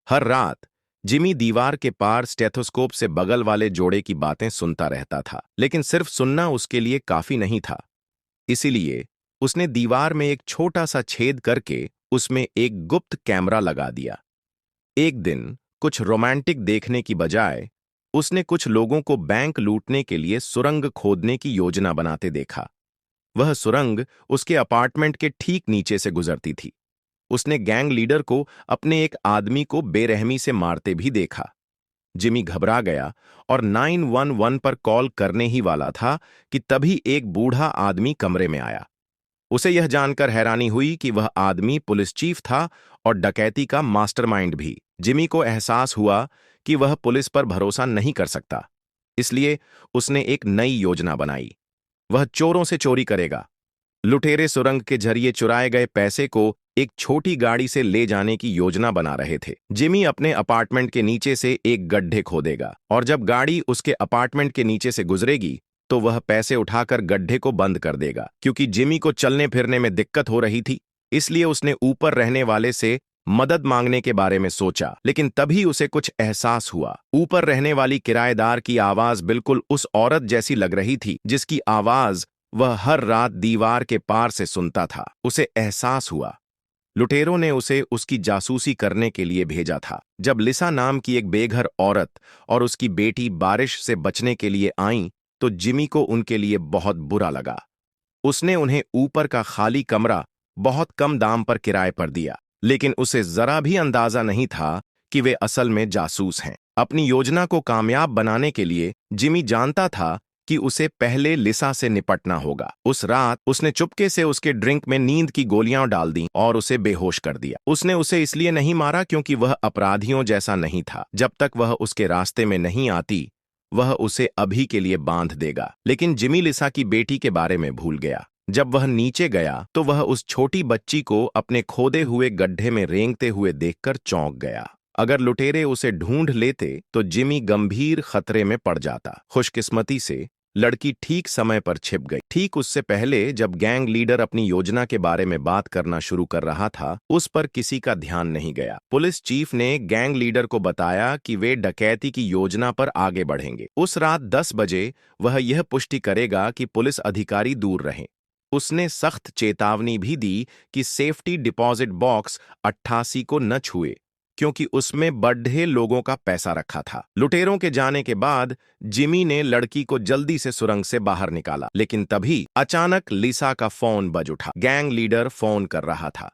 हर रात जिमी दीवार के पार स्टेथोस्कोप से बगल वाले जोड़े की बातें सुनता रहता था, लेकिन सिर्फ सुनना उसके लिए काफी नहीं था। इसीलिए उसने दीवार में एक छोटा सा छेद करके उसमें एक गुप्त कैमरा लगा दिया। एक दिन कुछ रोमांटिक देखने की बजाय उसने कुछ लोगों को बैंक लूटने के लिए सुरंग खोदने की योजना बनाते देखा। वह सुरंग उसके अपार्टमेंट के ठीक नीचे से गुजरती थी। उसने गैंग लीडर को अपने एक आदमी को बेरहमी से मारते भी देखा। जिमी घबरा गया और 911 पर कॉल करने ही वाला था कि तभी एक बूढ़ा आदमी कमरे में आया। उसे यह जानकर हैरानी हुई कि वह आदमी पुलिस चीफ था और डकैती का मास्टरमाइंड भी। जिमी को एहसास हुआ कि वह पुलिस पर भरोसा नहीं कर सकता, इसलिए उसने एक नई योजना बनाई। वह चोरों से चोरी करेगा। लुटेरे सुरंग के जरिए चुराए गए पैसे को एक छोटी गाड़ी से ले जाने की योजना बना रहे थे। जिमी अपने अपार्टमेंट के नीचे से एक गड्ढे खोदेगा और जब गाड़ी उसके अपार्टमेंट के नीचे से गुजरेगी तो वह पैसे उठाकर गड्ढे को बंद कर देगा। क्योंकि जिमी को चलने फिरने में दिक्कत हो रही थी, इसलिए उसने ऊपर रहने वाले से मदद मांगने के बारे में सोचा, लेकिन तभी उसे कुछ एहसास हुआ। ऊपर रहने वाली किराएदार की आवाज बिल्कुल उस औरत जैसी लग रही थी जिसकी आवाज वह हर रात दीवार के पार से सुनता था। उसे एहसास हुआ लुटेरों ने उसे उसकी जासूसी करने के लिए भेजा था। जब लिसा नाम की एक बेघर औरत और उसकी बेटी बारिश से बचने के लिए आईं, तो जिमी को उनके लिए बहुत बुरा लगा। उसने उन्हें ऊपर का खाली कमरा बहुत कम दाम पर किराए पर दिया, लेकिन उसे जरा भी अंदाजा नहीं था कि वे असल में जासूस हैं। अपनी योजना को कामयाब बनाने के लिए जिमी जानता था कि उसे पहले लिसा से निपटना होगा। उस रात उसने चुपके से उसके ड्रिंक में नींद की गोलियां डाल दी और उसे बेहोश कर दिया। उसने उसे इसलिए नहीं मारा क्योंकि वह अपराधियों जैसा नहीं था। जब तक वह उसके रास्ते में नहीं आती, वह उसे अभी के लिए बांध देगा। लेकिन जिमी लिसा की बेटी के बारे में भूल गया। जब वह नीचे गया तो वह उस छोटी बच्ची को अपने खोदे हुए गड्ढे में रेंगते हुए देखकर चौंक गया। अगर लुटेरे उसे ढूंढ लेते तो जिमी गंभीर खतरे में पड़ जाता। खुशकिस्मती से लड़की ठीक समय पर छिप गई। ठीक उससे पहले जब गैंग लीडर अपनी योजना के बारे में बात करना शुरू कर रहा था, उस पर किसी का ध्यान नहीं गया। पुलिस चीफ ने गैंग लीडर को बताया कि वे डकैती की योजना पर आगे बढ़ेंगे। उस रात 10 बजे वह यह पुष्टि करेगा कि पुलिस अधिकारी दूर रहें। उसने सख्त चेतावनी भी दी कि सेफ्टी डिपॉजिट बॉक्स 88 को न छुए, क्योंकि उसमें बढ़े लोगों का पैसा रखा था। लुटेरों के जाने के बाद जिमी ने लड़की को जल्दी से सुरंग से बाहर निकाला, लेकिन तभी अचानक लिसा का फोन बज उठा। गैंग लीडर फोन कर रहा था।